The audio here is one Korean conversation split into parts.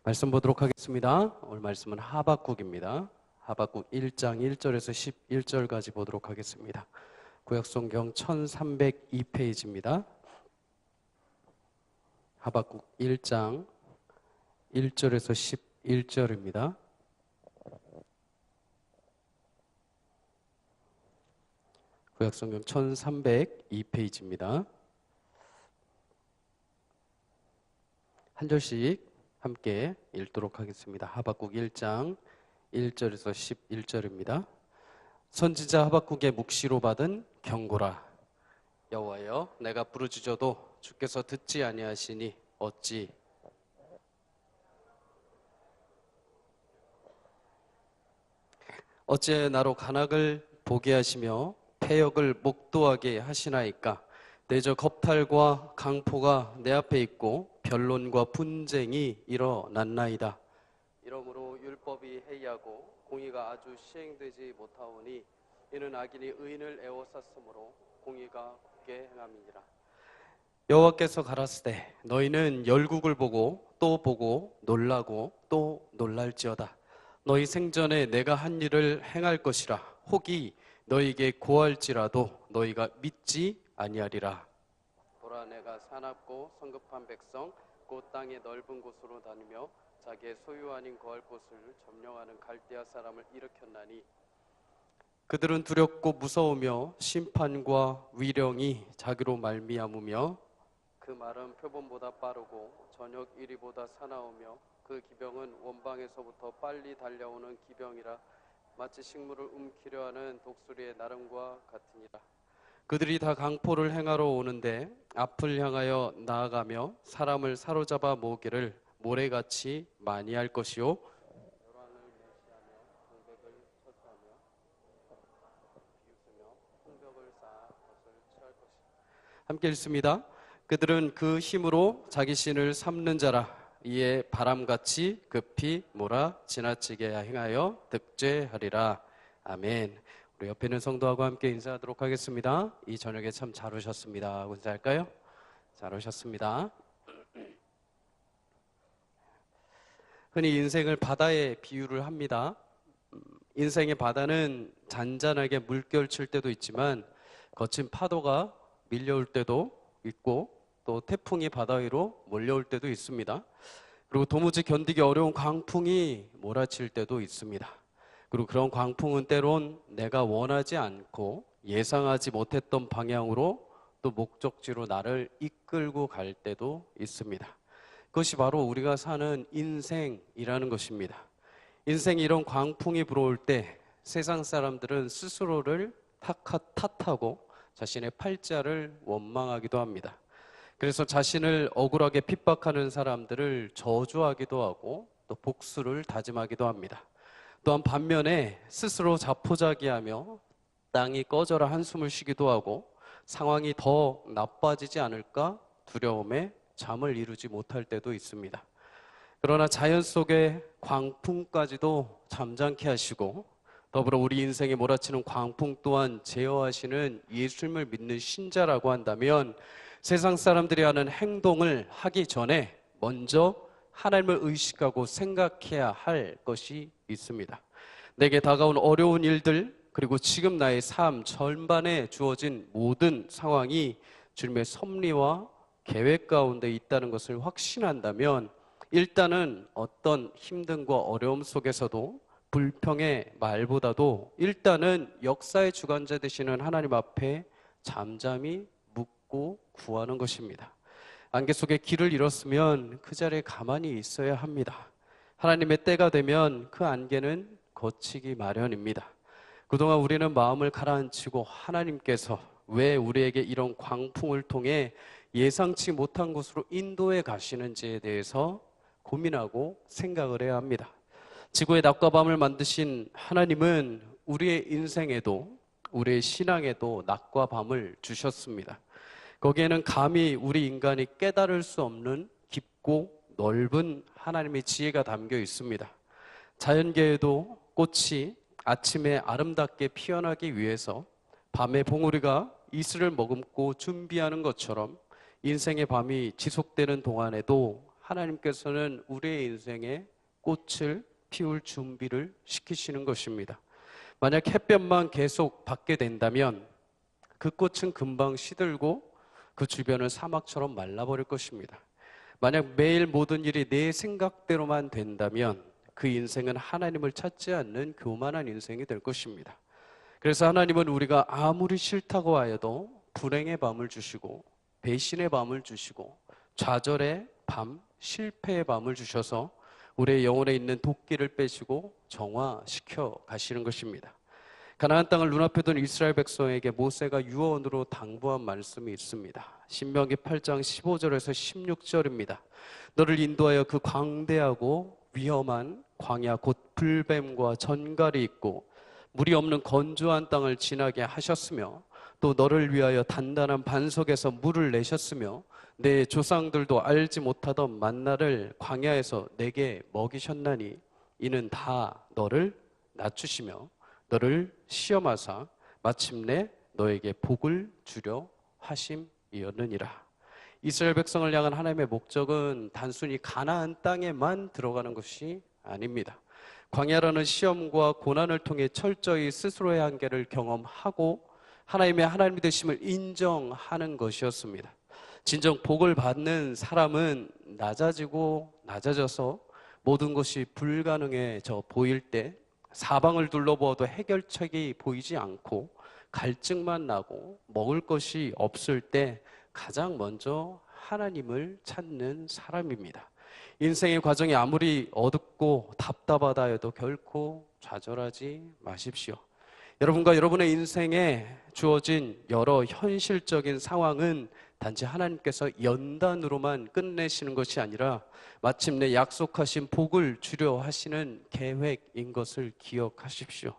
말씀 보도록 하겠습니다. 오늘 말씀은 하박국입니다. 하박국 1장 1절에서 11절까지 보도록 하겠습니다. 구약성경 1302페이지입니다. 하박국 1장 1절에서 11절입니다. 구약성경 1302페이지입니다. 한 절씩 함께 읽도록 하겠습니다. 하박국 1장 1절에서 11절입니다. 선지자 하박국의 묵시로 받은 경고라. 여호와여, 내가 부르짖어도 주께서 듣지 아니하시니 어찌 나로 간악을 보게 하시며 패역을 목도하게 하시나이까. 내저 겁탈과 강포가 내 앞에 있고 변론과 분쟁이 일어났나이다. 이러므로 율법이 해이하고 공의가 아주 시행되지 못하오니 이는 악인이 의인을 애워쌌으므로 공의가 굳게 행함이니라. 여호와께서 가라사대 너희는 열국을 보고 또 보고 놀라고 또 놀랄지어다. 너희 생전에 내가 한 일을 행할 것이라. 혹이 너희에게 고할지라도 너희가 믿지 아니하리라. 보라, 내가 사납고 성급한 백성 곧 땅의 넓은 곳으로 다니며 자기의 소유 아닌 거할 곳을 점령하는 갈대아 사람을 일으켰나니 그들은 두렵고 무서우며 심판과 위령이 자기로 말미암으며 그 말은 표범보다 빠르고 저녁 이리보다 사나우며 그 기병은 원방에서부터 빨리 달려오는 기병이라. 마치 식물을 움키려 하는 독수리의 나름과 같으니라. 그들이 다 강포를 행하러 오는데 앞을 향하여 나아가며 사람을 사로잡아 모으기를 모래같이 많이 할 것이요 열왕을 멸시하며 방백을 처수하며 비웃으며 풍벽을 쌓아 것을 취할 것이다. 함께 읽습니다. 그들은 그 힘으로 자기 신을 삼는 자라. 이에 바람같이 급히 몰아 지나치게 행하여 득죄하리라. 아멘. 우리 옆에 있는 성도하고 함께 인사하도록 하겠습니다. 이 저녁에 참 잘 오셨습니다 하고 인사할까요? 잘 오셨습니다. 흔히 인생을 바다에 비유를 합니다. 인생의 바다는 잔잔하게 물결칠 때도 있지만 거친 파도가 밀려올 때도 있고 또 태풍이 바다 위로 몰려올 때도 있습니다. 그리고 도무지 견디기 어려운 광풍이 몰아칠 때도 있습니다. 그리고 그런 광풍은 때론 내가 원하지 않고 예상하지 못했던 방향으로 또 목적지로 나를 이끌고 갈 때도 있습니다. 그것이 바로 우리가 사는 인생이라는 것입니다. 인생이 이런 광풍이 불어올 때 세상 사람들은 스스로를 탓하고 자신의 팔자를 원망하기도 합니다. 그래서 자신을 억울하게 핍박하는 사람들을 저주하기도 하고 또 복수를 다짐하기도 합니다. 또한 반면에 스스로 자포자기하며 땅이 꺼져라 한숨을 쉬기도 하고 상황이 더 나빠지지 않을까 두려움에 잠을 이루지 못할 때도 있습니다. 그러나 자연 속의 광풍까지도 잠잠케 하시고 더불어 우리 인생에 몰아치는 광풍 또한 제어하시는 예수님을 믿는 신자라고 한다면 세상 사람들이 하는 행동을 하기 전에 먼저 하나님을 의식하고 생각해야 할 것이 있습니다. 내게 다가온 어려운 일들 그리고 지금 나의 삶 전반에 주어진 모든 상황이 주님의 섭리와 계획 가운데 있다는 것을 확신한다면 일단은 어떤 힘듦과 어려움 속에서도 불평의 말보다도 일단은 역사의 주관자 되시는 하나님 앞에 잠잠히 묻고 구하는 것입니다. 안개 속에 길을 잃었으면 그 자리에 가만히 있어야 합니다. 하나님의 때가 되면 그 안개는 거치기 마련입니다. 그동안 우리는 마음을 가라앉히고 하나님께서 왜 우리에게 이런 광풍을 통해 예상치 못한 곳으로 인도해 가시는지에 대해서 고민하고 생각을 해야 합니다. 지구의 낮과 밤을 만드신 하나님은 우리의 인생에도 우리의 신앙에도 낮과 밤을 주셨습니다. 거기에는 감히 우리 인간이 깨달을 수 없는 깊고 넓은 하나님의 지혜가 담겨 있습니다. 자연계에도 꽃이 아침에 아름답게 피어나기 위해서 밤에 봉우리가 이슬을 머금고 준비하는 것처럼 인생의 밤이 지속되는 동안에도 하나님께서는 우리의 인생에 꽃을 피울 준비를 시키시는 것입니다. 만약 햇볕만 계속 받게 된다면 그 꽃은 금방 시들고 그 주변은 사막처럼 말라버릴 것입니다. 만약 매일 모든 일이 내 생각대로만 된다면 그 인생은 하나님을 찾지 않는 교만한 인생이 될 것입니다. 그래서 하나님은 우리가 아무리 싫다고 하여도 불행의 밤을 주시고 배신의 밤을 주시고 좌절의 밤, 실패의 밤을 주셔서 우리의 영혼에 있는 도끼를 빼시고 정화시켜 가시는 것입니다. 가나안 땅을 눈앞에 둔 이스라엘 백성에게 모세가 유언으로 당부한 말씀이 있습니다. 신명기 8장 15절에서 16절입니다. 너를 인도하여 그 광대하고 위험한 광야 곧 불뱀과 전갈이 있고 물이 없는 건조한 땅을 지나게 하셨으며 또 너를 위하여 단단한 반석에서 물을 내셨으며 내 조상들도 알지 못하던 만나를 광야에서 내게 먹이셨나니 이는 다 너를 낮추시며 너를 시험하사 마침내 너에게 복을 주려 하심이었느니라. 이스라엘 백성을 향한 하나님의 목적은 단순히 가나안 땅에만 들어가는 것이 아닙니다. 광야라는 시험과 고난을 통해 철저히 스스로의 한계를 경험하고 하나님의 하나님 되심을 인정하는 것이었습니다. 진정 복을 받는 사람은 낮아지고 낮아져서 모든 것이 불가능해져 보일 때 사방을 둘러보아도 해결책이 보이지 않고 갈증만 나고 먹을 것이 없을 때 가장 먼저 하나님을 찾는 사람입니다. 인생의 과정이 아무리 어둡고 답답하다 해도 결코 좌절하지 마십시오. 여러분과 여러분의 인생에 주어진 여러 현실적인 상황은 단지 하나님께서 연단으로만 끝내시는 것이 아니라 마침내 약속하신 복을 주려 하시는 계획인 것을 기억하십시오.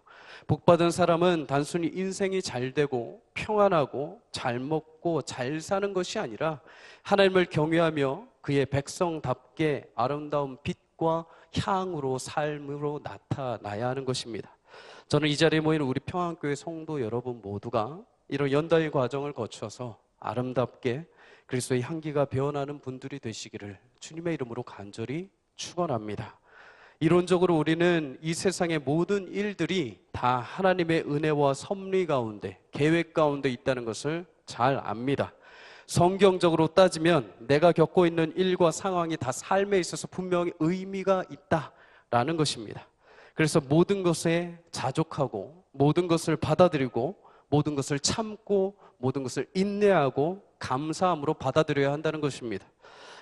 복받은 사람은 단순히 인생이 잘 되고 평안하고 잘 먹고 잘 사는 것이 아니라 하나님을 경외하며 그의 백성답게 아름다운 빛과 향으로 삶으로 나타나야 하는 것입니다. 저는 이 자리에 모이는 우리 평안교회 성도 여러분 모두가 이런 연단의 과정을 거쳐서 아름답게 그리스도의 향기가 배어나는 분들이 되시기를 주님의 이름으로 간절히 축원합니다. 이론적으로 우리는 이 세상의 모든 일들이 다 하나님의 은혜와 섭리 가운데 계획 가운데 있다는 것을 잘 압니다. 성경적으로 따지면 내가 겪고 있는 일과 상황이 다 삶에 있어서 분명히 의미가 있다라는 것입니다. 그래서 모든 것에 자족하고 모든 것을 받아들이고 모든 것을 참고 모든 것을 인내하고 감사함으로 받아들여야 한다는 것입니다.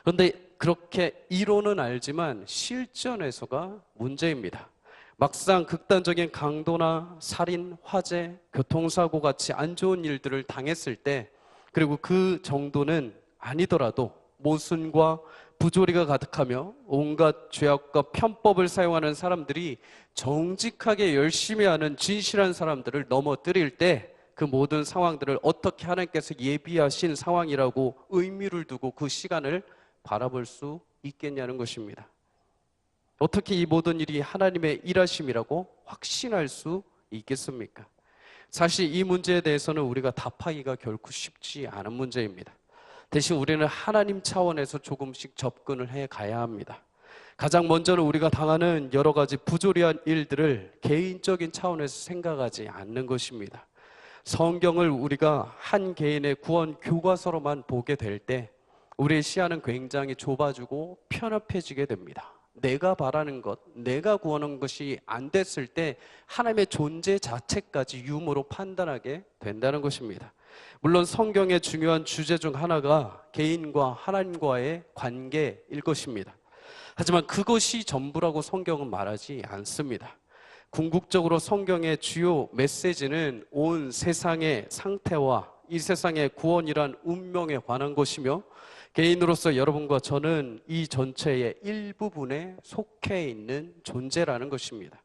그런데 그렇게 이론은 알지만 실전에서가 문제입니다. 막상 극단적인 강도나 살인, 화재, 교통사고 같이 안 좋은 일들을 당했을 때 그리고 그 정도는 아니더라도 모순과 부조리가 가득하며 온갖 죄악과 편법을 사용하는 사람들이 정직하게 열심히 하는 진실한 사람들을 넘어뜨릴 때 그 모든 상황들을 어떻게 하나님께서 예비하신 상황이라고 의미를 두고 그 시간을 바라볼 수 있겠냐는 것입니다. 어떻게 이 모든 일이 하나님의 일하심이라고 확신할 수 있겠습니까? 사실 이 문제에 대해서는 우리가 답하기가 결코 쉽지 않은 문제입니다. 대신 우리는 하나님 차원에서 조금씩 접근을 해 가야 합니다. 가장 먼저는 우리가 당하는 여러 가지 부조리한 일들을 개인적인 차원에서 생각하지 않는 것입니다. 성경을 우리가 한 개인의 구원 교과서로만 보게 될 때 우리의 시야는 굉장히 좁아지고 편협해지게 됩니다. 내가 바라는 것, 내가 구하는 것이 안 됐을 때 하나님의 존재 자체까지 유무로 판단하게 된다는 것입니다. 물론 성경의 중요한 주제 중 하나가 개인과 하나님과의 관계일 것입니다. 하지만 그것이 전부라고 성경은 말하지 않습니다. 궁극적으로 성경의 주요 메시지는 온 세상의 상태와 이 세상의 구원이란 운명에 관한 것이며 개인으로서 여러분과 저는 이 전체의 일부분에 속해 있는 존재라는 것입니다.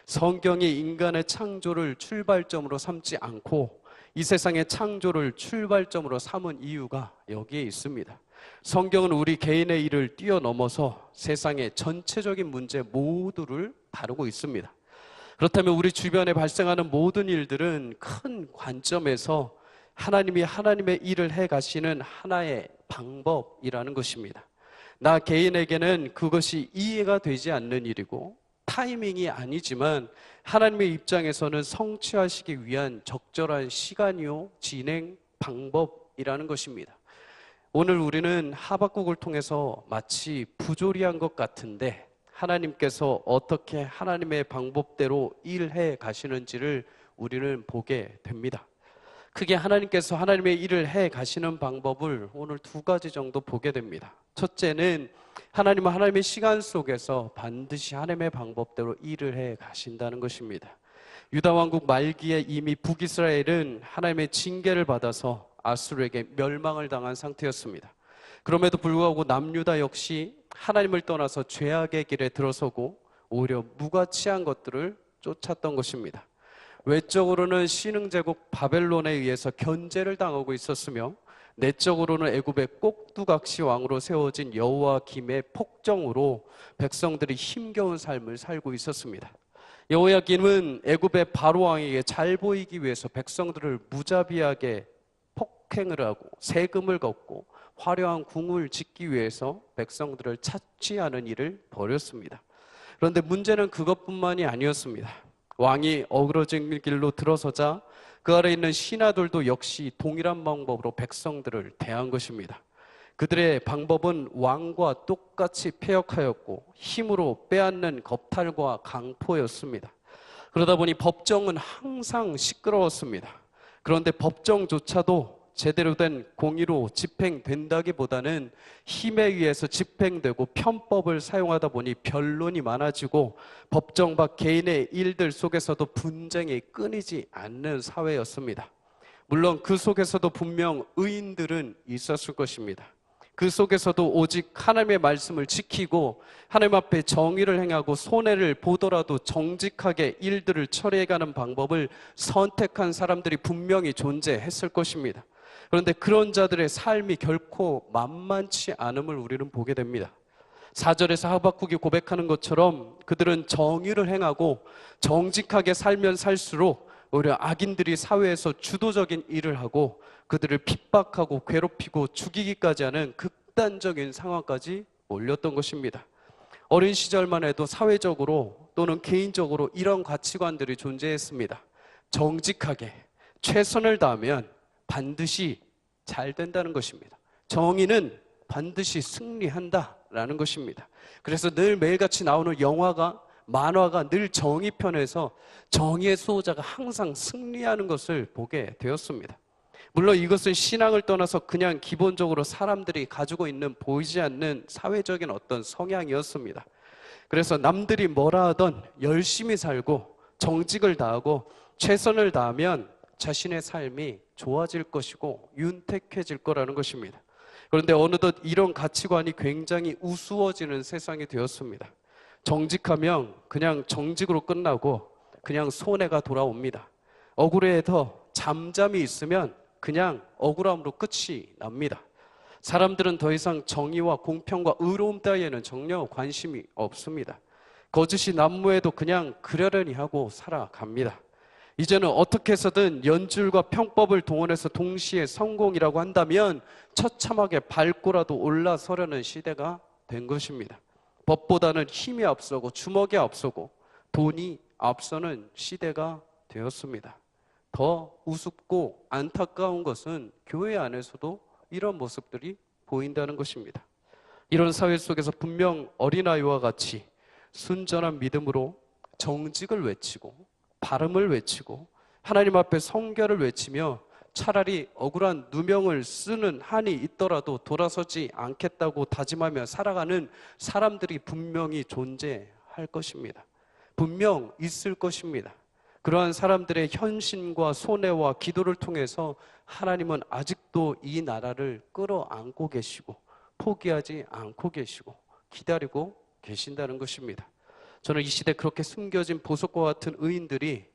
성경이 인간의 창조를 출발점으로 삼지 않고 이 세상의 창조를 출발점으로 삼은 이유가 여기에 있습니다. 성경은 우리 개인의 일을 뛰어넘어서 세상의 전체적인 문제 모두를 다루고 있습니다. 그렇다면 우리 주변에 발생하는 모든 일들은 큰 관점에서 하나님이 하나님의 일을 해 가시는 하나의 방법이라는 것입니다. 나 개인에게는 그것이 이해가 되지 않는 일이고 타이밍이 아니지만 하나님의 입장에서는 성취하시기 위한 적절한 시간이요 진행 방법이라는 것입니다. 오늘 우리는 하박국을 통해서 마치 부조리한 것 같은데 하나님께서 어떻게 하나님의 방법대로 일해 가시는지를 우리는 보게 됩니다. 크게 하나님께서 하나님의 일을 해 가시는 방법을 오늘 두 가지 정도 보게 됩니다. 첫째는 하나님은 하나님의 시간 속에서 반드시 하나님의 방법대로 일을 해 가신다는 것입니다. 유다 왕국 말기에 이미 북이스라엘은 하나님의 징계를 받아서 아수르에게 멸망을 당한 상태였습니다. 그럼에도 불구하고 남유다 역시 하나님을 떠나서 죄악의 길에 들어서고 오히려 무가치한 것들을 쫓았던 것입니다. 외적으로는 신흥제국 바벨론에 의해서 견제를 당하고 있었으며 내적으로는 애굽의 꼭두각시 왕으로 세워진 여호야김의 폭정으로 백성들이 힘겨운 삶을 살고 있었습니다. 여호야김은 애굽의 바로 왕에게 잘 보이기 위해서 백성들을 무자비하게 폭행을 하고 세금을 걷고 화려한 궁을 짓기 위해서 백성들을 착취하는 일을 벌였습니다. 그런데 문제는 그것뿐만이 아니었습니다. 왕이 어그러진 길로 들어서자 그 아래 있는 신하들도 역시 동일한 방법으로 백성들을 대한 것입니다. 그들의 방법은 왕과 똑같이 패역하였고 힘으로 빼앗는 겁탈과 강포였습니다. 그러다 보니 법정은 항상 시끄러웠습니다. 그런데 법정조차도 제대로 된 공의로 집행된다기보다는 힘에 의해서 집행되고 편법을 사용하다 보니 변론이 많아지고 법정 밖 개인의 일들 속에서도 분쟁이 끊이지 않는 사회였습니다. 물론 그 속에서도 분명 의인들은 있었을 것입니다. 그 속에서도 오직 하나님의 말씀을 지키고 하나님 앞에 정의를 행하고 손해를 보더라도 정직하게 일들을 처리해가는 방법을 선택한 사람들이 분명히 존재했을 것입니다. 그런데 그런 자들의 삶이 결코 만만치 않음을 우리는 보게 됩니다. 4절에서 하박국이 고백하는 것처럼 그들은 정의를 행하고 정직하게 살면 살수록 오히려 악인들이 사회에서 주도적인 일을 하고 그들을 핍박하고 괴롭히고 죽이기까지 하는 극단적인 상황까지 몰렸던 것입니다. 어린 시절만 해도 사회적으로 또는 개인적으로 이런 가치관들이 존재했습니다. 정직하게 최선을 다하면 반드시 잘 된다는 것입니다. 정의는 반드시 승리한다라는 것입니다. 그래서 늘 매일같이 나오는 영화가 만화가 늘 정의 편에서 정의의 수호자가 항상 승리하는 것을 보게 되었습니다. 물론 이것은 신앙을 떠나서 그냥 기본적으로 사람들이 가지고 있는 보이지 않는 사회적인 어떤 성향이었습니다. 그래서 남들이 뭐라 하던 열심히 살고 정직을 다하고 최선을 다하면 자신의 삶이 좋아질 것이고 윤택해질 거라는 것입니다. 그런데 어느덧 이런 가치관이 굉장히 우스워지는 세상이 되었습니다. 정직하면 그냥 정직으로 끝나고 그냥 손해가 돌아옵니다. 억울해서 잠잠히 있으면 그냥 억울함으로 끝이 납니다. 사람들은 더 이상 정의와 공평과 의로움 따위에는 전혀 관심이 없습니다. 거짓이 난무해도 그냥 그러려니 하고 살아갑니다. 이제는 어떻게 해서든 연줄과 편법을 동원해서 동시에 성공이라고 한다면 처참하게 밟고라도 올라서려는 시대가 된 것입니다. 법보다는 힘이 앞서고 주먹이 앞서고 돈이 앞서는 시대가 되었습니다. 더 우습고 안타까운 것은 교회 안에서도 이런 모습들이 보인다는 것입니다. 이런 사회 속에서 분명 어린아이와 같이 순전한 믿음으로 정직을 외치고 바름을 외치고 하나님 앞에 성결을 외치며 차라리 억울한 누명을 쓰는 한이 있더라도 돌아서지 않겠다고 다짐하며 살아가는 사람들이 분명히 존재할 것입니다. 분명 있을 것입니다. 그러한 사람들의 헌신과 손해와 기도를 통해서 하나님은 아직도 이 나라를 끌어안고 계시고 포기하지 않고 계시고 기다리고 계신다는 것입니다. 저는 이 시대 그렇게 숨겨진 보석과 같은 의인들이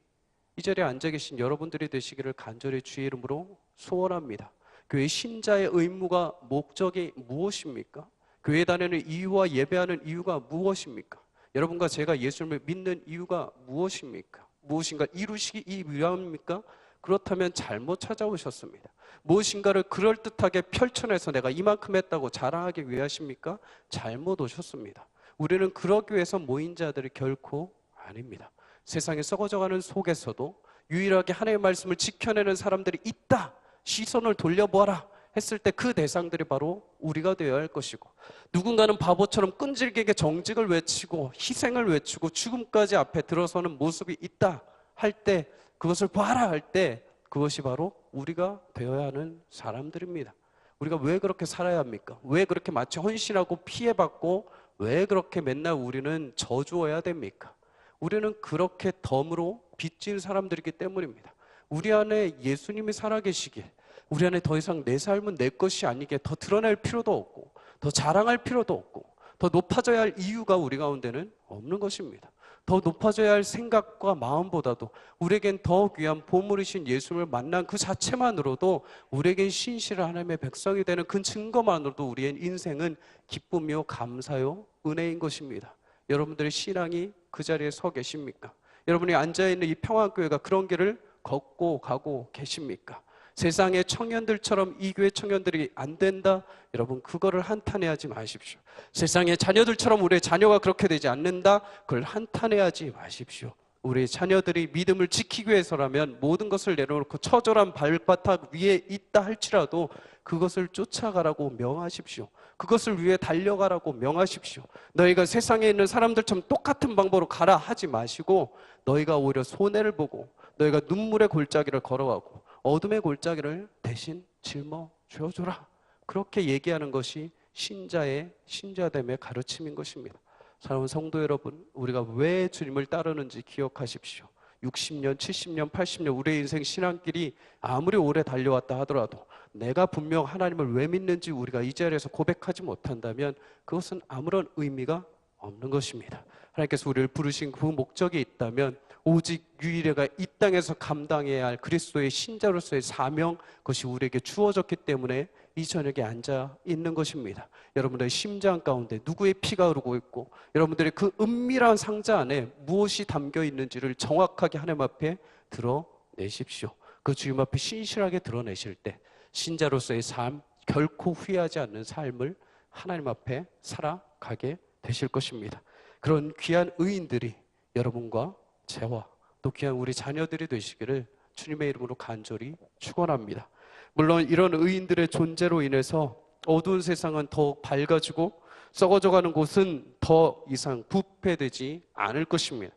이 자리에 앉아 계신 여러분들이 되시기를 간절히 주의 이름으로 소원합니다. 교회 신자의 의무가 목적이 무엇입니까? 교회 다니는 이유와 예배하는 이유가 무엇입니까? 여러분과 제가 예수님을 믿는 이유가 무엇입니까? 무엇인가 이루시기 위함입니까? 그렇다면 잘못 찾아오셨습니다. 무엇인가를 그럴듯하게 펼쳐내서 내가 이만큼 했다고 자랑하기 위하십니까? 잘못 오셨습니다. 우리는 그러기 위해서 모인 자들이 결코 아닙니다. 세상에 썩어져가는 속에서도 유일하게 하나님의 말씀을 지켜내는 사람들이 있다, 시선을 돌려보아라 했을 때 그 대상들이 바로 우리가 되어야 할 것이고, 누군가는 바보처럼 끈질기게 정직을 외치고 희생을 외치고 죽음까지 앞에 들어서는 모습이 있다 할 때, 그것을 봐라 할 때 그것이 바로 우리가 되어야 하는 사람들입니다. 우리가 왜 그렇게 살아야 합니까? 왜 그렇게 마치 헌신하고 피해받고 왜 그렇게 맨날 우리는 저주어야 됩니까? 우리는 그렇게 덤으로 빚진 사람들이기 때문입니다. 우리 안에 예수님이 살아계시길, 우리 안에 더 이상 내 삶은 내 것이 아니게 더 드러낼 필요도 없고 더 자랑할 필요도 없고 더 높아져야 할 이유가 우리 가운데는 없는 것입니다. 더 높아져야 할 생각과 마음보다도 우리에겐 더 귀한 보물이신 예수님을 만난 그 자체만으로도, 우리에겐 신실한 하나님의 백성이 되는 그 증거만으로도 우리의 인생은 기쁨이요 감사요 은혜인 것입니다. 여러분들의 신앙이 그 자리에 서 계십니까? 여러분이 앉아있는 이 평안교회가 그런 길을 걷고 가고 계십니까? 세상의 청년들처럼 이 교회 청년들이 안 된다, 여러분 그거를 한탄해하지 마십시오. 세상의 자녀들처럼 우리의 자녀가 그렇게 되지 않는다, 그걸 한탄해하지 마십시오. 우리의 자녀들이 믿음을 지키기 위해서라면 모든 것을 내려놓고 처절한 발바닥 위에 있다 할지라도 그것을 쫓아가라고 명하십시오. 그것을 위해 달려가라고 명하십시오. 너희가 세상에 있는 사람들처럼 똑같은 방법으로 가라 하지 마시고, 너희가 오히려 손해를 보고 너희가 눈물의 골짜기를 걸어가고 어둠의 골짜기를 대신 짊어져줘라, 그렇게 얘기하는 것이 신자의 신자됨의 가르침인 것입니다. 사랑하는 성도 여러분, 우리가 왜 주님을 따르는지 기억하십시오. 60년, 70년, 80년 우리의 인생 신앙길이 아무리 오래 달려왔다 하더라도 내가 분명 하나님을 왜 믿는지 우리가 이 자리에서 고백하지 못한다면 그것은 아무런 의미가 없는 것입니다. 하나님께서 우리를 부르신 그 목적이 있다면 오직 유일해가 이 땅에서 감당해야 할 그리스도의 신자로서의 사명, 그것이 우리에게 주어졌기 때문에 이 저녁에 앉아 있는 것입니다. 여러분들의 심장 가운데 누구의 피가 흐르고 있고 여러분들의 그 은밀한 상자 안에 무엇이 담겨 있는지를 정확하게 하나님 앞에 드러내십시오. 그 주님 앞에 신실하게 드러내실 때 신자로서의 삶, 결코 후회하지 않는 삶을 하나님 앞에 살아가게 되실 것입니다. 그런 귀한 의인들이 여러분과 저와 또 귀한 우리 자녀들이 되시기를 주님의 이름으로 간절히 축원합니다. 물론 이런 의인들의 존재로 인해서 어두운 세상은 더 밝아지고 썩어져가는 곳은 더 이상 부패되지 않을 것입니다.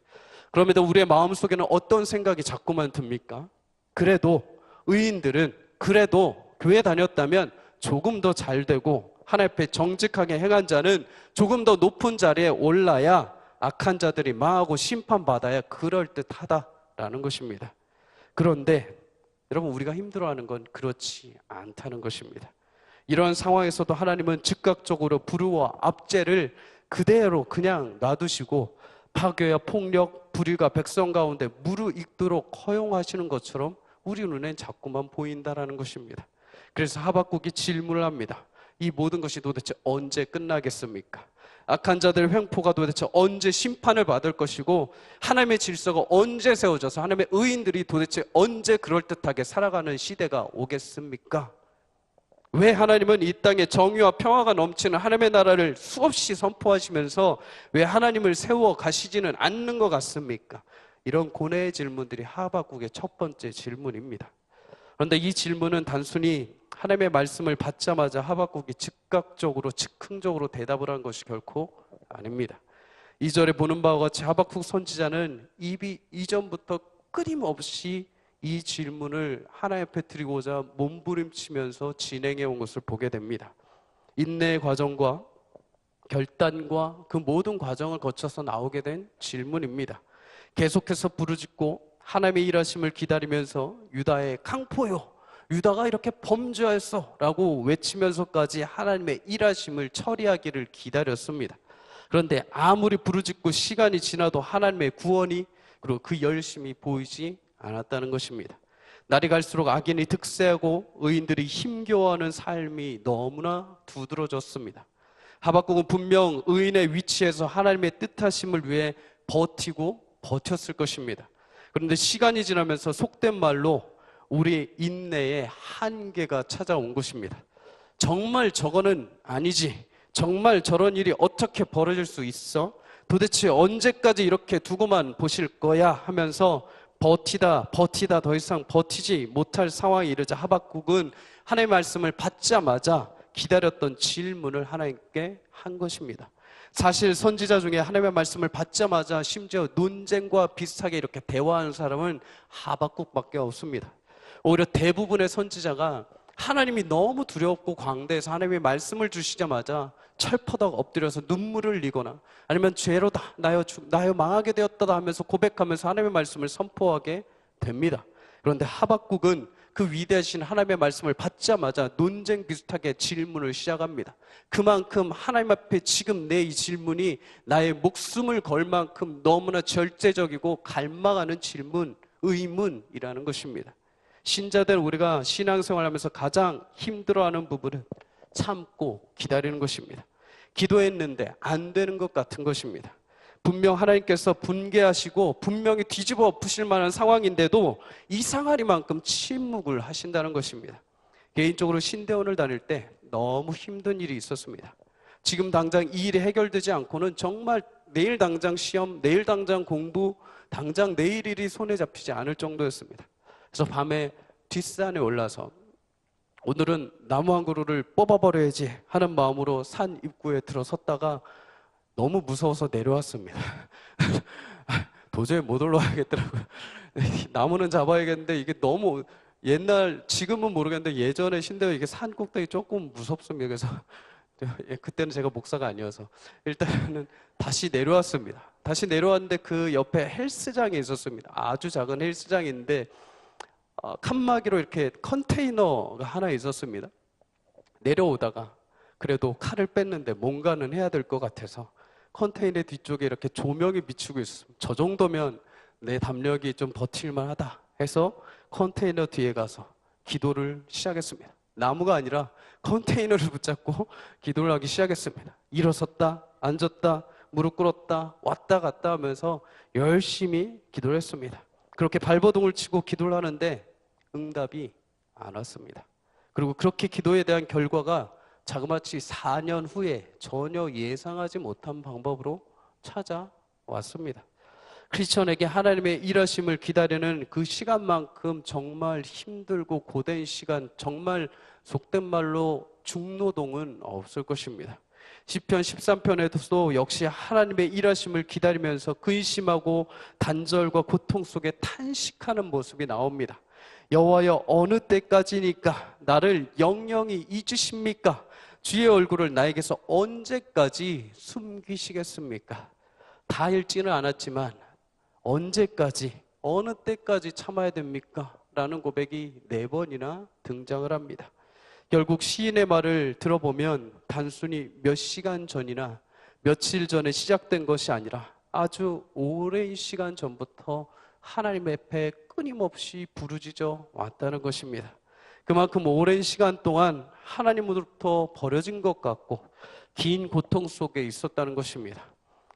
그럼에도 우리의 마음속에는 어떤 생각이 자꾸만 듭니까? 그래도 의인들은 그래도 교회 다녔다면 조금 더 잘 되고 하나님 앞에 정직하게 행한 자는 조금 더 높은 자리에 올라야 악한 자들이 망하고 심판받아야 그럴듯하다라는 것입니다. 그런데 여러분, 우리가 힘들어하는 건 그렇지 않다는 것입니다. 이런 상황에서도 하나님은 즉각적으로 불의와 압제를 그대로 그냥 놔두시고 파괴와 폭력, 불의가 백성 가운데 무르익도록 허용하시는 것처럼 우리 눈엔 자꾸만 보인다라는 것입니다. 그래서 하박국이 질문을 합니다. 이 모든 것이 도대체 언제 끝나겠습니까? 악한 자들의 횡포가 도대체 언제 심판을 받을 것이고 하나님의 질서가 언제 세워져서 하나님의 의인들이 도대체 언제 그럴듯하게 살아가는 시대가 오겠습니까? 왜 하나님은 이 땅에 정의와 평화가 넘치는 하나님의 나라를 수없이 선포하시면서 왜 하나님을 세워 가시지는 않는 것 같습니까? 이런 고뇌의 질문들이 하박국의 첫 번째 질문입니다. 그런데 이 질문은 단순히 하나님의 말씀을 받자마자 하박국이 즉각적으로 즉흥적으로 대답을 한 것이 결코 아닙니다. 2절에 보는 바와 같이 하박국 선지자는 입이 이전부터 끊임없이 이 질문을 하나님 앞에 드리고자 몸부림치면서 진행해 온 것을 보게 됩니다. 인내의 과정과 결단과 그 모든 과정을 거쳐서 나오게 된 질문입니다. 계속해서 부르짖고 하나님의 일하심을 기다리면서 유다의 강포요, 유다가 이렇게 범죄했어 라고 외치면서까지 하나님의 일하심을 처리하기를 기다렸습니다. 그런데 아무리 부르짖고 시간이 지나도 하나님의 구원이 그리고 그 열심이 보이지 않았다는 것입니다. 날이 갈수록 악인이 득세하고 의인들이 힘겨워하는 삶이 너무나 두드러졌습니다. 하박국은 분명 의인의 위치에서 하나님의 뜻하심을 위해 버티고 버텼을 것입니다. 그런데 시간이 지나면서 속된 말로 우리 인내의 한계가 찾아온 것입니다. 정말 저거는 아니지. 정말 저런 일이 어떻게 벌어질 수 있어? 도대체 언제까지 이렇게 두고만 보실 거야? 하면서 버티다 더 이상 버티지 못할 상황에 이르자 하박국은 하나님의 말씀을 받자마자 기다렸던 질문을 하나님께 한 것입니다. 사실 선지자 중에 하나님의 말씀을 받자마자 심지어 논쟁과 비슷하게 이렇게 대화하는 사람은 하박국밖에 없습니다. 오히려 대부분의 선지자가 하나님이 너무 두렵고 광대해서 하나님의 말씀을 주시자마자 철퍼덕 엎드려서 눈물을 흘리거나 아니면 죄로다 나여 망하게 되었다 하면서 고백하면서 하나님의 말씀을 선포하게 됩니다. 그런데 하박국은 그 위대하신 하나님의 말씀을 받자마자 논쟁 비슷하게 질문을 시작합니다. 그만큼 하나님 앞에 지금 내 이 질문이 나의 목숨을 걸 만큼 너무나 절제적이고 갈망하는 질문, 의문이라는 것입니다. 신자들 우리가 신앙생활하면서 가장 힘들어하는 부분은 참고 기다리는 것입니다. 기도했는데 안 되는 것 같은 것입니다. 분명 하나님께서 분개하시고 분명히 뒤집어 엎으실 만한 상황인데도 이상하리만큼 침묵을 하신다는 것입니다. 개인적으로 신대원을 다닐 때 너무 힘든 일이 있었습니다. 지금 당장 이 일이 해결되지 않고는 정말 내일 당장 시험, 내일 당장 공부, 당장 내일 일이 손에 잡히지 않을 정도였습니다. 그래서 밤에 뒷산에 올라서 오늘은 나무 한 그루를 뽑아버려야지 하는 마음으로 산 입구에 들어섰다가 너무 무서워서 내려왔습니다. 도저히 못 올라가겠더라고요. 나무는 잡아야겠는데 이게 너무 지금은 모르겠는데 예전에 신대가 이게 산 꼭대기 조금 무섭습니다. 그래서 그때는 제가 목사가 아니어서 일단은 다시 내려왔습니다. 다시 내려왔는데 그 옆에 헬스장이 있었습니다. 아주 작은 헬스장인데 칸막이로 이렇게 컨테이너가 하나 있었습니다. 내려오다가 그래도 칼을 뺐는데 뭔가는 해야 될 것 같아서 컨테이너 뒤쪽에 이렇게 조명이 비추고 있었습니다. 저 정도면 내 담력이 좀 버틸만 하다 해서 컨테이너 뒤에 가서 기도를 시작했습니다. 나무가 아니라 컨테이너를 붙잡고 기도를 하기 시작했습니다. 일어섰다 앉았다 무릎 꿇었다 왔다 갔다 하면서 열심히 기도를 했습니다. 그렇게 발버둥을 치고 기도를 하는데 응답이 안 왔습니다. 그리고 그렇게 기도에 대한 결과가 자그마치 4년 후에 전혀 예상하지 못한 방법으로 찾아왔습니다. 크리스천에게 하나님의 일하심을 기다리는 그 시간만큼 정말 힘들고 고된 시간, 정말 속된 말로 중노동은 없을 것입니다. 시편 13편에도 역시 하나님의 일하심을 기다리면서 근심하고 단절과 고통 속에 탄식하는 모습이 나옵니다. 여호와여 어느 때까지니까 나를 영영히 잊으십니까? 주의 얼굴을 나에게서 언제까지 숨기시겠습니까? 다 읽지는 않았지만 언제까지 어느 때까지 참아야 됩니까? 라는 고백이 4번이나 등장을 합니다. 결국 시인의 말을 들어보면 단순히 몇 시간 전이나 며칠 전에 시작된 것이 아니라 아주 오랜 시간 전부터 하나님 앞에 끊임없이 부르짖어 왔다는 것입니다. 그만큼 오랜 시간 동안 하나님으로부터 버려진 것 같고 긴 고통 속에 있었다는 것입니다.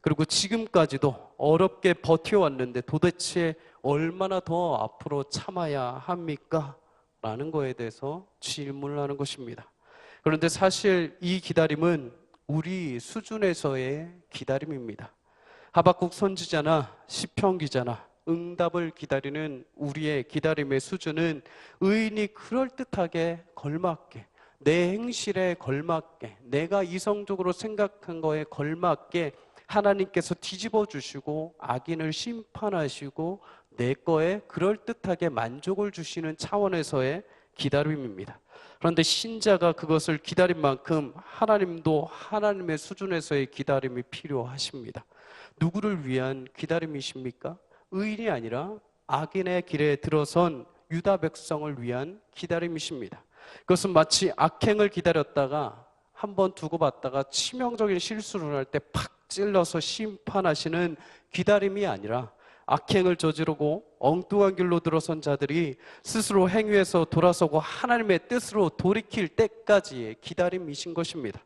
그리고 지금까지도 어렵게 버텨왔는데 도대체 얼마나 더 앞으로 참아야 합니까? 라는 거에 대해서 질문을 하는 것입니다. 그런데 사실 이 기다림은 우리 수준에서의 기다림입니다. 하박국 선지자나 시편 기자나 응답을 기다리는 우리의 기다림의 수준은 의인이 그럴듯하게 걸맞게 내 행실에 걸맞게 내가 이성적으로 생각한 거에 걸맞게 하나님께서 뒤집어 주시고 악인을 심판하시고 내 거에 그럴듯하게 만족을 주시는 차원에서의 기다림입니다. 그런데 신자가 그것을 기다린 만큼 하나님도 하나님의 수준에서의 기다림이 필요하십니다. 누구를 위한 기다림이십니까? 의인이 아니라 악인의 길에 들어선 유다 백성을 위한 기다림이십니다. 그것은 마치 악행을 기다렸다가 한번 두고 봤다가 치명적인 실수를 할 때 팍 찔러서 심판하시는 기다림이 아니라 악행을 저지르고 엉뚱한 길로 들어선 자들이 스스로 행위에서 돌아서고 하나님의 뜻으로 돌이킬 때까지의 기다림이신 것입니다.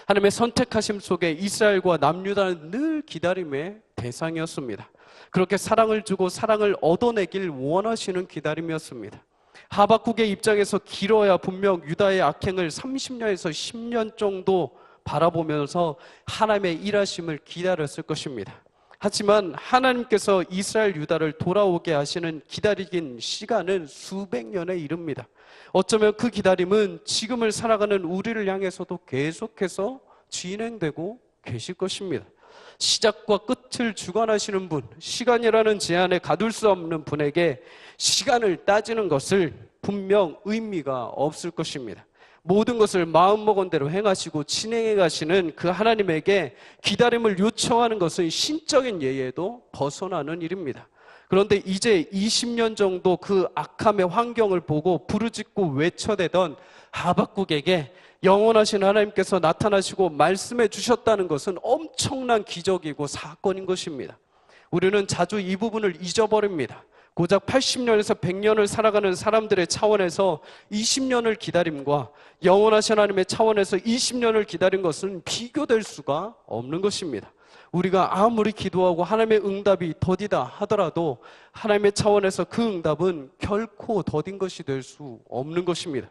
하나님의 선택하심 속에 이스라엘과 남유다는 늘 기다림의 대상이었습니다. 그렇게 사랑을 주고 사랑을 얻어내길 원하시는 기다림이었습니다. 하박국의 입장에서 길어야 분명 유다의 악행을 30년에서 10년 정도 바라보면서 하나님의 일하심을 기다렸을 것입니다. 하지만 하나님께서 이스라엘 유다를 돌아오게 하시는 기다리긴 시간은 수백 년에 이릅니다. 어쩌면 그 기다림은 지금을 살아가는 우리를 향해서도 계속해서 진행되고 계실 것입니다. 시작과 끝을 주관하시는 분, 시간이라는 제한에 가둘 수 없는 분에게 시간을 따지는 것을 분명 의미가 없을 것입니다. 모든 것을 마음먹은 대로 행하시고 진행해 가시는 그 하나님에게 기다림을 요청하는 것은 신적인 예에도 벗어나는 일입니다. 그런데 이제 20년 정도 그 악함의 환경을 보고 부르짖고 외쳐대던 하박국에게 영원하신 하나님께서 나타나시고 말씀해 주셨다는 것은 엄청난 기적이고 사건인 것입니다. 우리는 자주 이 부분을 잊어버립니다. 고작 80년에서 100년을 살아가는 사람들의 차원에서 20년을 기다림과 영원하신 하나님의 차원에서 20년을 기다린 것은 비교될 수가 없는 것입니다. 우리가 아무리 기도하고 하나님의 응답이 더디다 하더라도 하나님의 차원에서 그 응답은 결코 더딘 것이 될 수 없는 것입니다.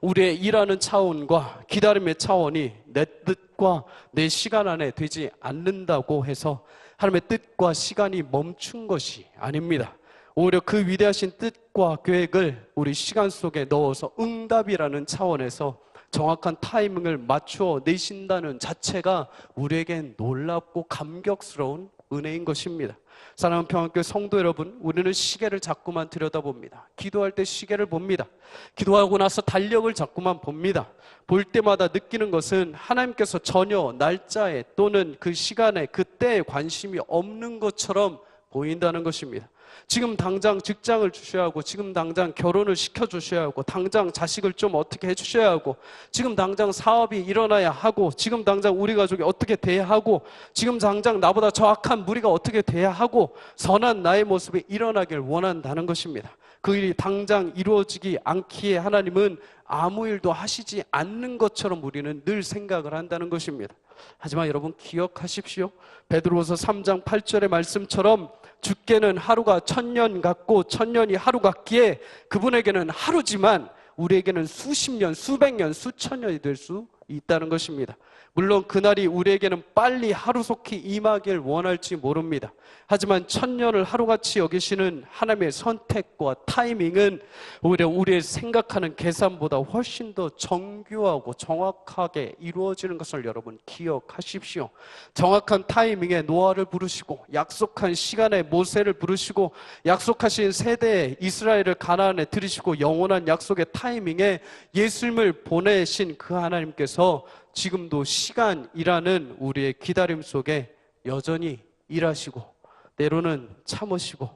우리의 일하는 차원과 기다림의 차원이 내 뜻과 내 시간 안에 되지 않는다고 해서 하나님의 뜻과 시간이 멈춘 것이 아닙니다. 오히려 그 위대하신 뜻과 계획을 우리 시간 속에 넣어서 응답이라는 차원에서 정확한 타이밍을 맞추어 내신다는 자체가 우리에겐 놀랍고 감격스러운 은혜인 것입니다. 사랑하는 평안교회 성도 여러분, 우리는 시계를 자꾸만 들여다봅니다. 기도할 때 시계를 봅니다. 기도하고 나서 달력을 자꾸만 봅니다. 볼 때마다 느끼는 것은 하나님께서 전혀 날짜에 또는 그 시간에 그때에 관심이 없는 것처럼 보인다는 것입니다. 지금 당장 직장을 주셔야 하고, 지금 당장 결혼을 시켜주셔야 하고, 당장 자식을 좀 어떻게 해주셔야 하고, 지금 당장 사업이 일어나야 하고, 지금 당장 우리 가족이 어떻게 돼야 하고, 지금 당장 나보다 저 악한 무리가 어떻게 돼야 하고, 선한 나의 모습이 일어나길 원한다는 것입니다. 그 일이 당장 이루어지기 않기에 하나님은 아무 일도 하시지 않는 것처럼 우리는 늘 생각을 한다는 것입니다. 하지만 여러분 기억하십시오. 베드로후서 3장 8절의 말씀처럼 주께는 하루가 1000년 같고 1000년이 하루 같기에 그분에게는 하루지만 우리에게는 수십 년, 수백 년, 수천 년이 될 수 있다는 것입니다. 물론 그날이 우리에게는 빨리 하루속히 임하길 원할지 모릅니다. 하지만 1000년을 하루같이 여기시는 하나님의 선택과 타이밍은 오히려 우리의 생각하는 계산보다 훨씬 더 정교하고 정확하게 이루어지는 것을 여러분 기억하십시오. 정확한 타이밍에 노아를 부르시고, 약속한 시간에 모세를 부르시고, 약속하신 세대에 이스라엘을 가나안에 들이시고, 영원한 약속의 타이밍에 예수님을 보내신 그 하나님께서 지금도 시간이라는 우리의 기다림 속에 여전히 일하시고, 때로는 참으시고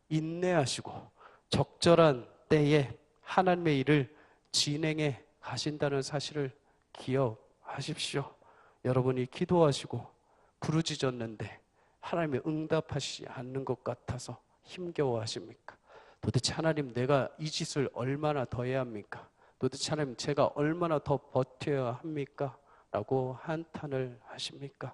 인내하시고 적절한 때에 하나님의 일을 진행해 가신다는 사실을 기억하십시오. 여러분이 기도하시고 부르짖었는데 하나님이 응답하시지 않는 것 같아서 힘겨워하십니까? 도대체 하나님, 내가 이 짓을 얼마나 더 해야 합니까? 도대체 하나님, 제가 얼마나 더 버텨야 합니까? 라고 한탄을 하십니까?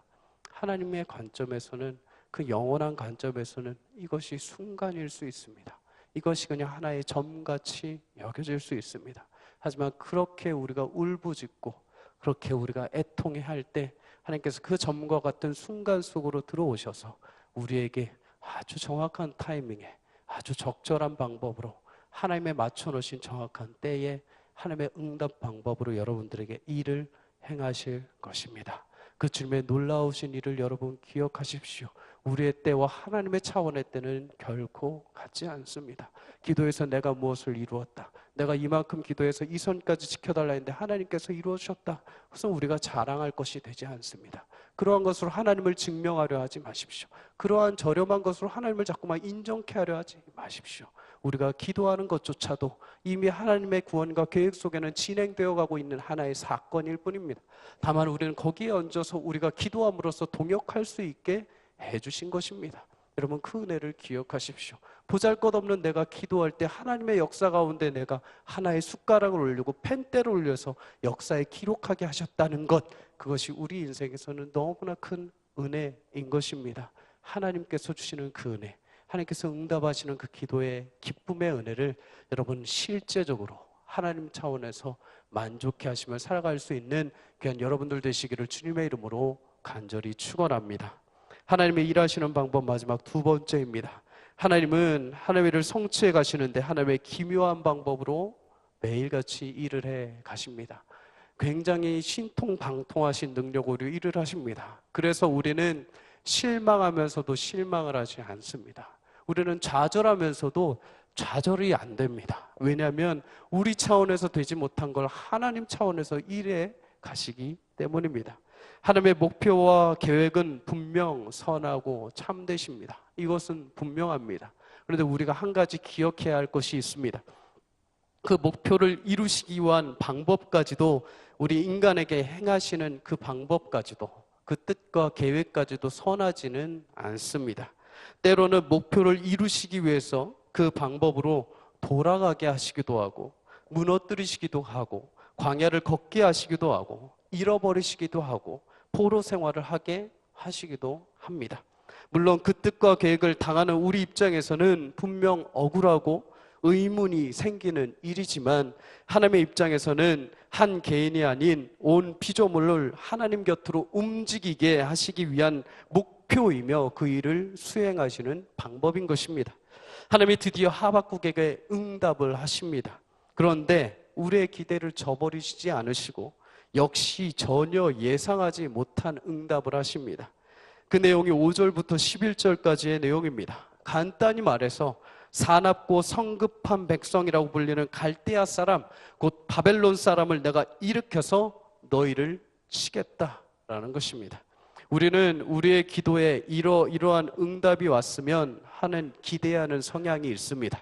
하나님의 관점에서는, 그 영원한 관점에서는 이것이 순간일 수 있습니다. 이것이 그냥 하나의 점같이 여겨질 수 있습니다. 하지만 그렇게 우리가 울부짖고 그렇게 우리가 애통해할 때 하나님께서 그 점과 같은 순간 속으로 들어오셔서 우리에게 아주 정확한 타이밍에 아주 적절한 방법으로 하나님의 맞춰놓으신 정확한 때에 하나님의 응답 방법으로 여러분들에게 일을 행하실 것입니다. 그 주님의 놀라우신 일을 여러분 기억하십시오. 우리의 때와 하나님의 차원의 때는 결코 같지 않습니다. 기도해서 내가 무엇을 이루었다, 내가 이만큼 기도해서 이 선까지 지켜달라 했는데 하나님께서 이루어 주셨다, 그래서 우리가 자랑할 것이 되지 않습니다. 그러한 것으로 하나님을 증명하려 하지 마십시오. 그러한 저렴한 것으로 하나님을 자꾸만 인정케 하려 하지 마십시오. 우리가 기도하는 것조차도 이미 하나님의 구원과 계획 속에는 진행되어 가고 있는 하나의 사건일 뿐입니다. 다만 우리는 거기에 얹어서 우리가 기도함으로써 동역할 수 있게 해주신 것입니다. 여러분 그 은혜를 기억하십시오. 보잘것없는 내가 기도할 때 하나님의 역사 가운데 내가 하나의 숟가락을 올리고 펜대를 올려서 역사에 기록하게 하셨다는 것, 그것이 우리 인생에서는 너무나 큰 은혜인 것입니다. 하나님께서 주시는 그 은혜, 하나님께서 응답하시는 그 기도의 기쁨의 은혜를 여러분 실제적으로 하나님 차원에서 만족해 하시며 살아갈 수 있는 귀한 여러분들 되시기를 주님의 이름으로 간절히 축원합니다. 하나님의 일하시는 방법 마지막 두 번째입니다. 하나님은 하나님의 일을 성취해 가시는데 하나님의 기묘한 방법으로 매일같이 일을 해 가십니다. 굉장히 신통방통하신 능력으로 일을 하십니다. 그래서 우리는 실망하면서도 실망을 하지 않습니다. 우리는 좌절하면서도 좌절이 안 됩니다. 왜냐하면 우리 차원에서 되지 못한 걸 하나님 차원에서 일해 가시기 때문입니다. 하나님의 목표와 계획은 분명 선하고 참되십니다. 이것은 분명합니다. 그런데 우리가 한 가지 기억해야 할 것이 있습니다. 그 목표를 이루시기 위한 방법까지도, 우리 인간에게 행하시는 그 방법까지도, 그 뜻과 계획까지도 선하지는 않습니다. 때로는 목표를 이루시기 위해서 그 방법으로 돌아가게 하시기도 하고, 무너뜨리시기도 하고, 광야를 걷게 하시기도 하고, 잃어버리시기도 하고, 포로 생활을 하게 하시기도 합니다. 물론 그 뜻과 계획을 당하는 우리 입장에서는 분명 억울하고 의문이 생기는 일이지만, 하나님의 입장에서는 한 개인이 아닌 온 피조물을 하나님 곁으로 움직이게 하시기 위한 목표이며 그 일을 수행하시는 방법인 것입니다. 하나님이 드디어 하박국에게 응답을 하십니다. 그런데 우리의 기대를 저버리시지 않으시고 역시 전혀 예상하지 못한 응답을 하십니다. 그 내용이 5절부터 11절까지의 내용입니다. 간단히 말해서 사납고 성급한 백성이라고 불리는 갈대아 사람, 곧 바벨론 사람을 내가 일으켜서 너희를 치겠다라는 것입니다. 우리는 우리의 기도에 이러한 응답이 왔으면 하는 기대하는 성향이 있습니다.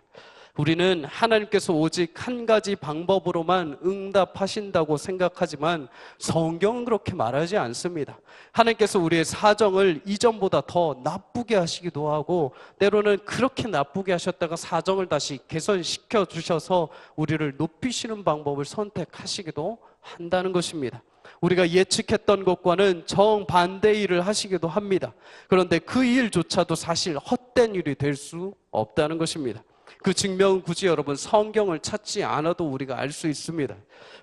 우리는 하나님께서 오직 한 가지 방법으로만 응답하신다고 생각하지만 성경은 그렇게 말하지 않습니다. 하나님께서 우리의 사정을 이전보다 더 나쁘게 하시기도 하고, 때로는 그렇게 나쁘게 하셨다가 사정을 다시 개선시켜 주셔서 우리를 높이시는 방법을 선택하시기도 한다는 것입니다. 우리가 예측했던 것과는 정반대 일을 하시기도 합니다. 그런데 그 일조차도 사실 헛된 일이 될 수 없다는 것입니다. 그 증명은 굳이 여러분 성경을 찾지 않아도 우리가 알 수 있습니다.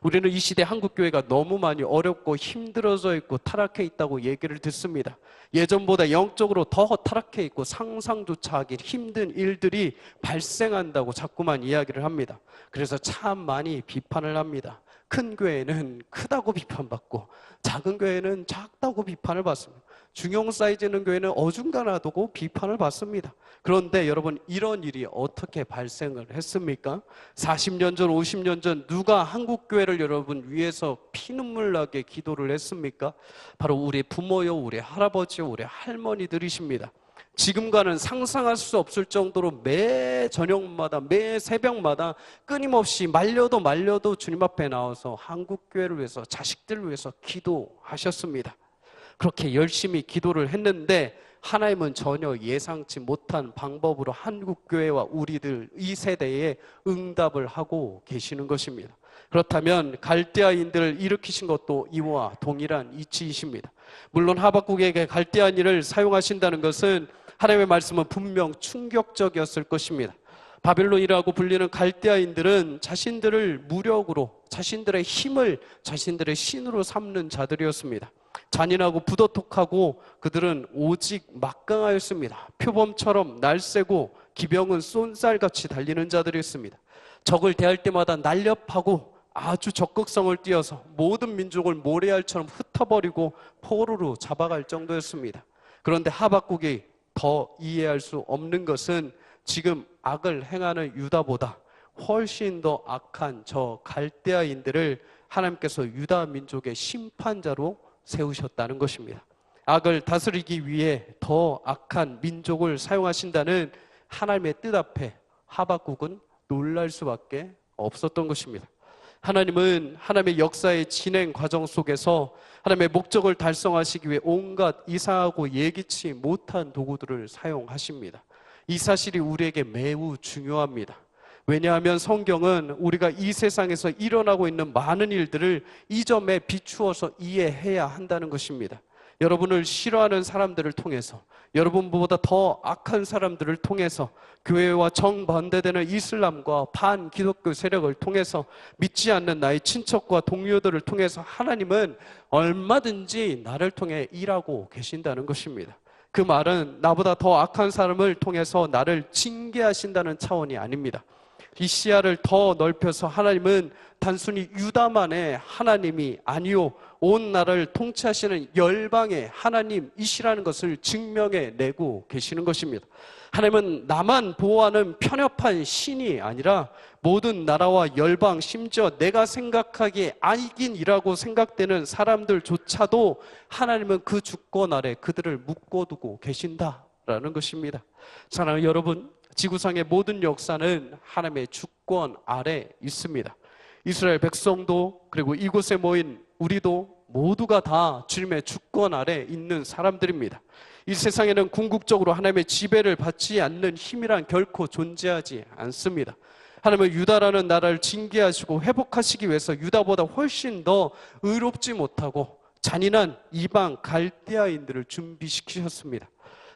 우리는 이 시대 한국교회가 너무 많이 어렵고 힘들어져 있고 타락해 있다고 얘기를 듣습니다. 예전보다 영적으로 더 타락해 있고 상상조차 하기 힘든 일들이 발생한다고 자꾸만 이야기를 합니다. 그래서 참 많이 비판을 합니다. 큰 교회는 크다고 비판받고 작은 교회는 작다고 비판을 받습니다. 중형 사이즈 있는 교회는 어중간하다고 비판을 받습니다. 그런데 여러분, 이런 일이 어떻게 발생을 했습니까? 40년 전, 50년 전 누가 한국교회를 여러분 위해서 피눈물 나게 기도를 했습니까? 바로 우리 부모요, 우리 할아버지요, 우리 할머니들이십니다. 지금과는 상상할 수 없을 정도로 매 저녁마다, 매 새벽마다 끊임없이 말려도 주님 앞에 나와서 한국교회를 위해서, 자식들을 위해서 기도하셨습니다. 그렇게 열심히 기도를 했는데 하나님은 전혀 예상치 못한 방법으로 한국교회와 우리들 이 세대에 응답을 하고 계시는 것입니다. 그렇다면 갈대아인들을 일으키신 것도 이와 동일한 이치이십니다. 물론 하박국에게 갈대아인을 사용하신다는 것은 하나님의 말씀은 분명 충격적이었을 것입니다. 바벨론이라고 불리는 갈대아인들은 자신들을 무력으로, 자신들의 힘을 자신들의 신으로 삼는 자들이었습니다. 잔인하고 부도덕하고 그들은 오직 막강하였습니다. 표범처럼 날쌔고 기병은 쏜살같이 달리는 자들이었습니다. 적을 대할 때마다 날렵하고 아주 적극성을 띄어서 모든 민족을 모래알처럼 흩어버리고 포로로 잡아갈 정도였습니다. 그런데 하박국이 더 이해할 수 없는 것은 지금 악을 행하는 유다보다 훨씬 더 악한 저 갈대아인들을 하나님께서 유다 민족의 심판자로 세우셨다는 것입니다. 악을 다스리기 위해 더 악한 민족을 사용하신다는 하나님의 뜻 앞에 하박국은 놀랄 수밖에 없었던 것입니다. 하나님은 하나님의 역사의 진행 과정 속에서 하나님의 목적을 달성하시기 위해 온갖 이상하고 예기치 못한 도구들을 사용하십니다. 이 사실이 우리에게 매우 중요합니다. 왜냐하면 성경은 우리가 이 세상에서 일어나고 있는 많은 일들을 이 점에 비추어서 이해해야 한다는 것입니다. 여러분을 싫어하는 사람들을 통해서, 여러분보다 더 악한 사람들을 통해서, 교회와 정반대되는 이슬람과 반기독교 세력을 통해서, 믿지 않는 나의 친척과 동료들을 통해서 하나님은 얼마든지 나를 통해 일하고 계신다는 것입니다. 그 말은 나보다 더 악한 사람을 통해서 나를 징계하신다는 차원이 아닙니다. 이 시야를 더 넓혀서 하나님은 단순히 유다만의 하나님이 아니요, 온 나라를 통치하시는 열방의 하나님이시라는 것을 증명해 내고 계시는 것입니다. 하나님은 나만 보호하는 편협한 신이 아니라 모든 나라와 열방, 심지어 내가 생각하기에 악인이라고 생각되는 사람들조차도 하나님은 그 주권 아래 그들을 묶어두고 계신다라는 것입니다. 사랑하는 여러분, 지구상의 모든 역사는 하나님의 주권 아래 있습니다. 이스라엘 백성도, 그리고 이곳에 모인 우리도 모두가 다 주님의 주권 아래 있는 사람들입니다. 이 세상에는 궁극적으로 하나님의 지배를 받지 않는 힘이란 결코 존재하지 않습니다. 하나님은 유다라는 나라를 징계하시고 회복하시기 위해서 유다보다 훨씬 더 의롭지 못하고 잔인한 이방 갈대아인들을 준비시키셨습니다.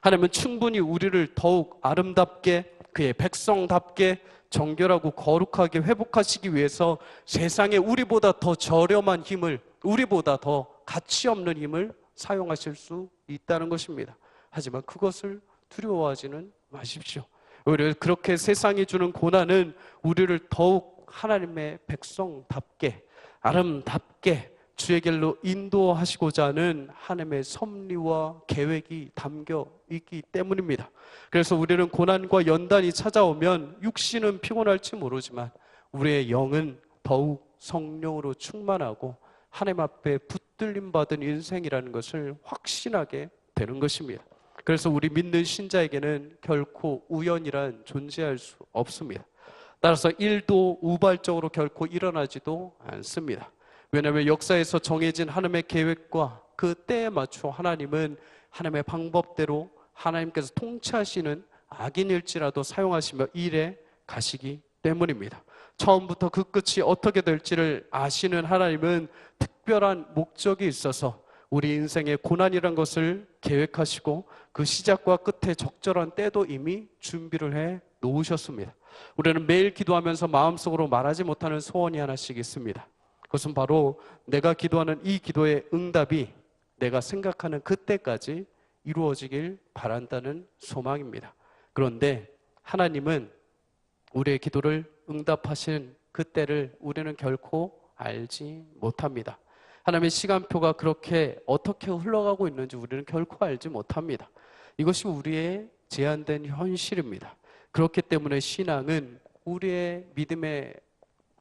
하나님은 충분히 우리를 더욱 아름답게, 그의 백성답게 정결하고 거룩하게 회복하시기 위해서 세상에 우리보다 더 저렴한 힘을, 우리보다 더 가치 없는 힘을 사용하실 수 있다는 것입니다. 하지만 그것을 두려워하지는 마십시오. 오히려 그렇게 세상이 주는 고난은 우리를 더욱 하나님의 백성답게, 아름답게 주의 길로 인도하시고자 하는 하나님의 섭리와 계획이 담겨 있기 때문입니다. 그래서 우리는 고난과 연단이 찾아오면 육신은 피곤할지 모르지만 우리의 영은 더욱 성령으로 충만하고 하나님 앞에 붙들림 받은 인생이라는 것을 확신하게 되는 것입니다. 그래서 우리 믿는 신자에게는 결코 우연이란 존재할 수 없습니다. 따라서 일도 우발적으로 결코 일어나지도 않습니다. 왜냐하면 역사에서 정해진 하나님의 계획과 그 때에 맞춰 하나님은 하나님의 방법대로 하나님께서 통치하시는 악인일지라도 사용하시며 일해 가시기 때문입니다. 처음부터 그 끝이 어떻게 될지를 아시는 하나님은 특별한 목적이 있어서 우리 인생의 고난이란 것을 계획하시고 그 시작과 끝에 적절한 때도 이미 준비를 해 놓으셨습니다. 우리는 매일 기도하면서 마음속으로 말하지 못하는 소원이 하나씩 있습니다. 그것은 바로 내가 기도하는 이 기도의 응답이 내가 생각하는 그때까지 이루어지길 바란다는 소망입니다. 그런데 하나님은 우리의 기도를 응답하신 그때를 우리는 결코 알지 못합니다. 하나님의 시간표가 그렇게 어떻게 흘러가고 있는지 우리는 결코 알지 못합니다. 이것이 우리의 제한된 현실입니다. 그렇기 때문에 신앙은 우리의 믿음에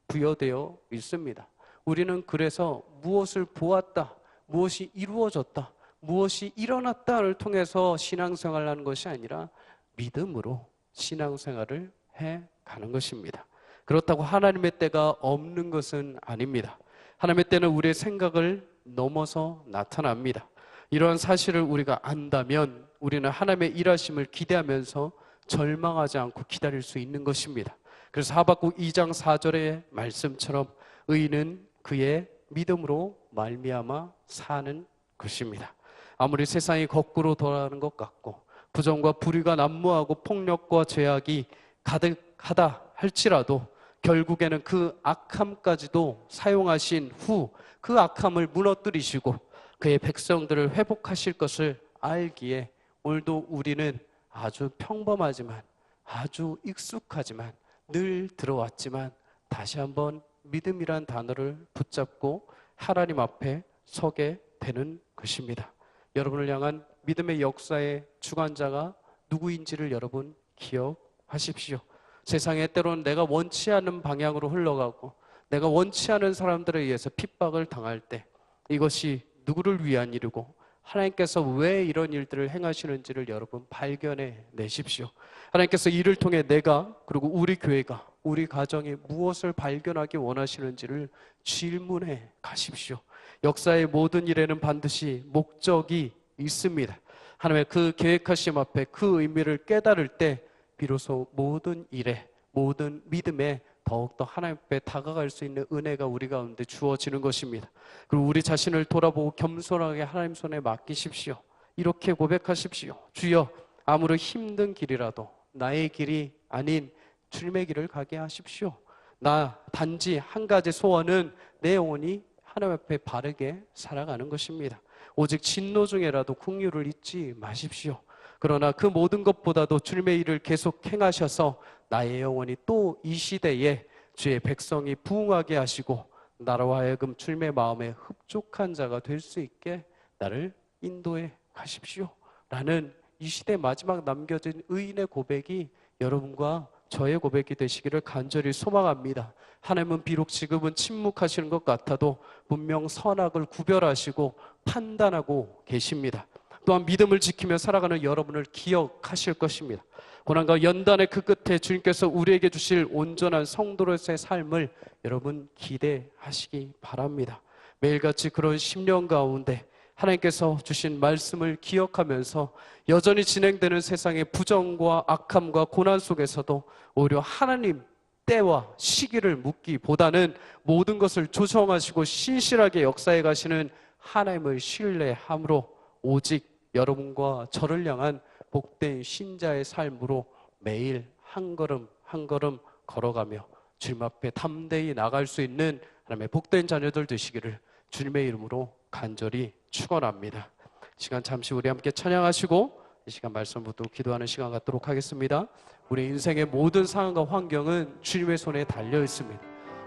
부여되어 있습니다. 우리는 그래서 무엇을 보았다, 무엇이 이루어졌다, 무엇이 일어났다를 통해서 신앙생활을 하는 것이 아니라 믿음으로 신앙생활을 해가는 것입니다. 그렇다고 하나님의 때가 없는 것은 아닙니다. 하나님의 때는 우리의 생각을 넘어서 나타납니다. 이러한 사실을 우리가 안다면 우리는 하나님의 일하심을 기대하면서 절망하지 않고 기다릴 수 있는 것입니다. 그래서 하박국 2장 4절의 말씀처럼 의인은 그의 믿음으로 말미암아 사는 것입니다. 아무리 세상이 거꾸로 돌아가는 것 같고 부정과 불의가 난무하고 폭력과 죄악이 가득하다 할지라도 결국에는 그 악함까지도 사용하신 후 그 악함을 무너뜨리시고 그의 백성들을 회복하실 것을 알기에 오늘도 우리는 아주 평범하지만, 아주 익숙하지만, 늘 들어왔지만 다시 한번 믿음이란 단어를 붙잡고 하나님 앞에 서게 되는 것입니다. 여러분을 향한 믿음의 역사의 주관자가 누구인지를 여러분 기억하십시오. 세상에 때로는 내가 원치 않는 방향으로 흘러가고 내가 원치 않은 사람들에 의해서 핍박을 당할 때 이것이 누구를 위한 일이고 하나님께서 왜 이런 일들을 행하시는지를 여러분 발견해 내십시오. 하나님께서 이를 통해 내가, 그리고 우리 교회가, 우리 가정이 무엇을 발견하기 원하시는지를 질문해 가십시오. 역사의 모든 일에는 반드시 목적이 있습니다. 하나님의 그 계획하심 앞에 그 의미를 깨달을 때 비로소 모든 일에, 모든 믿음에 더욱더 하나님 앞에 다가갈 수 있는 은혜가 우리 가운데 주어지는 것입니다. 그리고 우리 자신을 돌아보고 겸손하게 하나님 손에 맡기십시오. 이렇게 고백하십시오. 주여, 아무리 힘든 길이라도 나의 길이 아닌 주님의 길을 가게 하십시오. 나 단지 한 가지 소원은 내 영혼이 하나님 앞에 바르게 살아가는 것입니다. 오직 진노 중에라도 긍휼을 잊지 마십시오. 그러나 그 모든 것보다도 주님의 일을 계속 행하셔서 나의 영혼이 또 이 시대에 주의 백성이 부흥하게 하시고 나로 하여금 주님의 마음에 흡족한 자가 될 수 있게 나를 인도해 가십시오 라는 이 시대 마지막 남겨진 의인의 고백이 여러분과 저의 고백이 되시기를 간절히 소망합니다. 하나님은 비록 지금은 침묵하시는 것 같아도 분명 선악을 구별하시고 판단하고 계십니다. 또한 믿음을 지키며 살아가는 여러분을 기억하실 것입니다. 고난과 연단의 그 끝에 주님께서 우리에게 주실 온전한 성도로서의 삶을 여러분 기대하시기 바랍니다. 매일같이 그런 심령 가운데 하나님께서 주신 말씀을 기억하면서 여전히 진행되는 세상의 부정과 악함과 고난 속에서도 오히려 하나님 때와 시기를 묻기보다는 모든 것을 조정하시고 신실하게 역사해 가시는 하나님을 신뢰함으로 오직 여러분과 저를 향한 복된 신자의 삶으로 매일 한 걸음 한 걸음 걸어가며 주님 앞에 담대히 나갈 수 있는 하나님의 복된 자녀들 되시기를 주님의 이름으로 간절히 축원합니다. 시간 잠시 우리 함께 찬양하시고 이 시간 말씀 붙들고 기도하는 시간 갖도록 하겠습니다. 우리 인생의 모든 상황과 환경은 주님의 손에 달려 있습니다.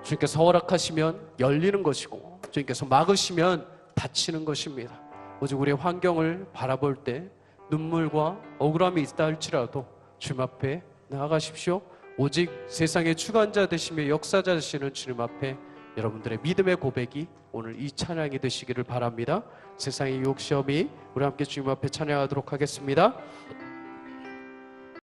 주님께서 허락하시면 열리는 것이고 주님께서 막으시면 닫히는 것입니다. 오직 우리의 환경을 바라볼 때 눈물과 억울함이 있다 할지라도 주님 앞에 나아가십시오. 오직 세상의 주관자 되시며 역사자 되시는 주님 앞에 여러분들의 믿음의 고백이 오늘 이 찬양이 되시기를 바랍니다. 세상의 유혹 시험이 우리 함께 주님 앞에 찬양하도록 하겠습니다.